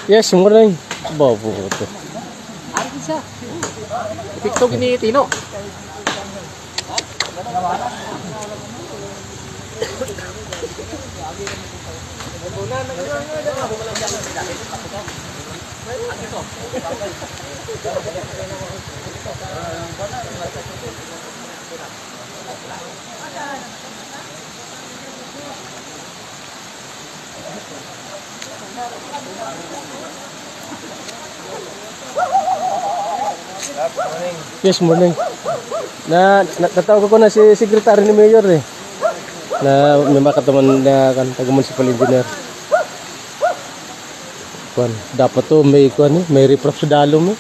Yes, morning. Bawa po. Ari siya. TikTok ini Tino. Yes, morning. Natawag ko na si sekretary ni Mayor eh. Na may makataman na kan taga-municipal engineer. Kuan, dapat to may kuan eh, may reproof sa dalom eh.